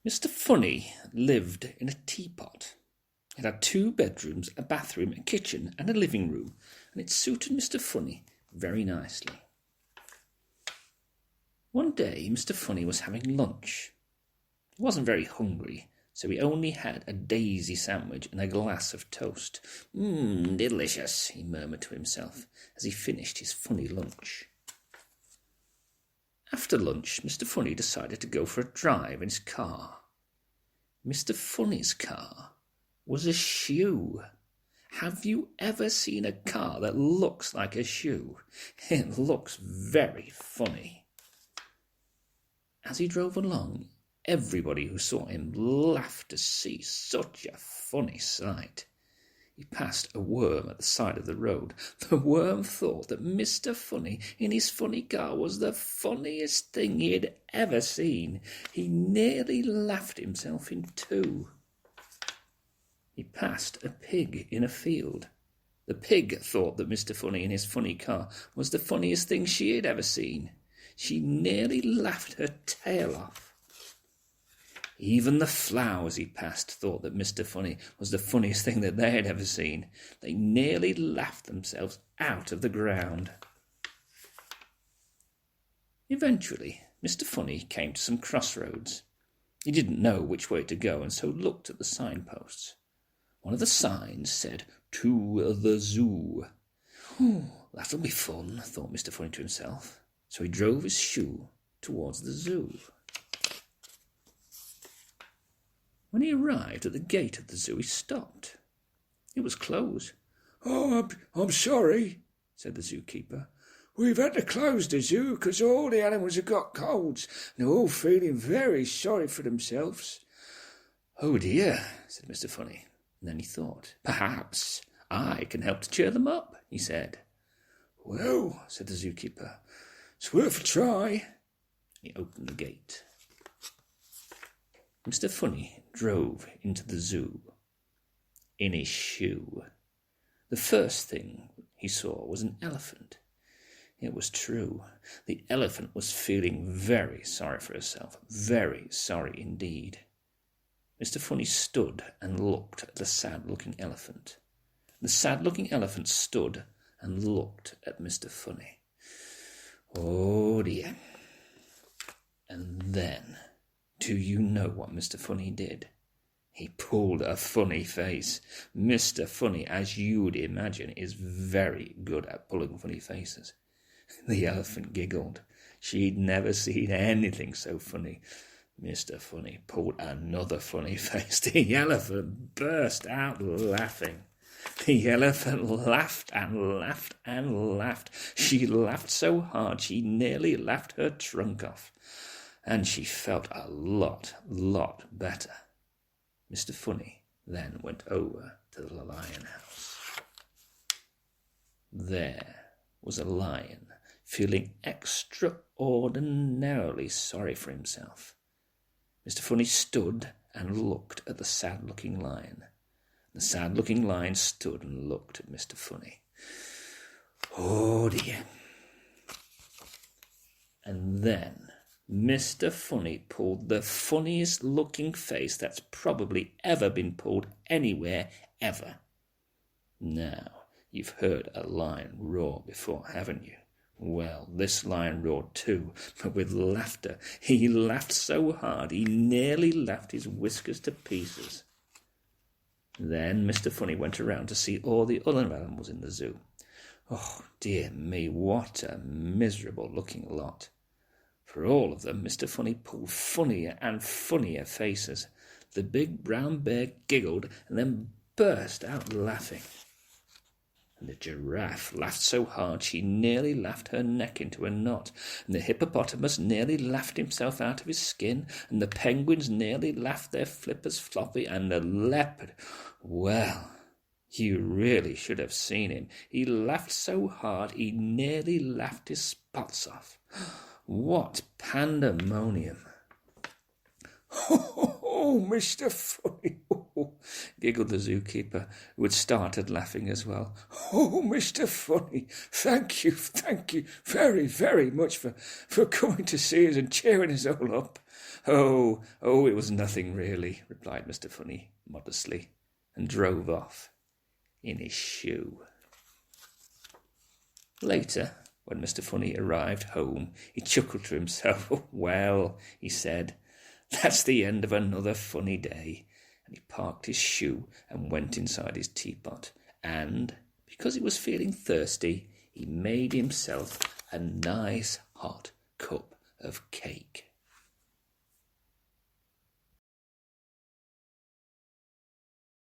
Mr. Funny lived in a teapot. It had 2 bedrooms, a bathroom, a kitchen, and a living room, and it suited Mr. Funny very nicely. One day Mr. Funny was having lunch. He wasn't very hungry, so he only had a daisy sandwich and a glass of toast. Delicious, he murmured to himself as he finished his funny lunch. After lunch, Mr. Funny decided to go for a drive in his car. Mr. Funny's car was a shoe. Have you ever seen a car that looks like a shoe? It looks very funny. As he drove along, everybody who saw him laughed to see such a funny sight. He passed a worm at the side of the road. The worm thought that Mr. Funny in his funny car was the funniest thing he had ever seen. He nearly laughed himself in 2. He passed a pig in a field. The pig thought that Mr. Funny in his funny car was the funniest thing she had ever seen. She nearly laughed her tail off. Even the flowers he passed thought that Mr. Funny was the funniest thing that they had ever seen. They nearly laughed themselves out of the ground. Eventually, Mr. Funny came to some crossroads. He didn't know which way to go, and so looked at the signposts. One of the signs said, "To the zoo." That'll be fun, thought Mr. Funny to himself. So he drove his shoe towards the zoo. When he arrived at the gate of the zoo, he stopped. It was closed. I'm sorry," said the zookeeper. "We've had to close the zoo because all the animals have got colds, and they're all feeling very sorry for themselves." "Oh dear," said Mr. Funny. And then he thought, "Perhaps I can help to cheer them up," he said. "Well," said the zookeeper, "it's worth a try." He opened the gate. Mr. Funny drove into the zoo in his shoe. The first thing he saw was an elephant. It was true. The elephant was feeling very sorry for herself, very sorry indeed. Mr. Funny stood and looked at the sad-looking elephant. The sad-looking elephant stood and looked at Mr. Funny. Oh dear. And then, do you know what Mr. Funny did? He pulled a funny face. Mr. Funny, as you'd imagine, is very good at pulling funny faces. The elephant giggled. She'd never seen anything so funny. Mr. Funny pulled another funny face. The elephant burst out laughing. The elephant laughed and laughed and laughed. She laughed so hard she nearly laughed her trunk off. And she felt a lot better. Mr. Funny then went over to the lion house. There was a lion feeling extraordinarily sorry for himself. Mr. Funny stood and looked at the sad-looking lion. The sad-looking lion stood and looked at Mr. Funny. Oh dear. And then Mr. Funny pulled the funniest looking face that's probably ever been pulled anywhere, ever. Now, you've heard a lion roar before, haven't you? Well, this lion roared too, but with laughter. He laughed so hard he nearly laughed his whiskers to pieces. Then Mr. Funny went around to see all the other animals in the zoo. Oh, dear me, what a miserable-looking lot. For all of them, Mr. Funny pulled funnier and funnier faces. The big brown bear giggled and then burst out laughing. And the giraffe laughed so hard she nearly laughed her neck into a knot, and the hippopotamus nearly laughed himself out of his skin, and the penguins nearly laughed their flippers floppy, and the leopard, well, you really should have seen him. He laughed so hard he nearly laughed his spots off. What pandemonium! Oh, Mr. Funny, giggled the zookeeper, who had started laughing as well. "Oh, Mr. Funny, thank you very, very much for coming to see us and cheering us all up." Oh, it was nothing really," replied Mr. Funny modestly, and drove off in his shoe. Later, when Mr. Funny arrived home, he chuckled to himself. "Well," he said, "that's the end of another funny day." And he parked his shoe and went inside his teapot. And, because he was feeling thirsty, he made himself a nice hot cup of cake.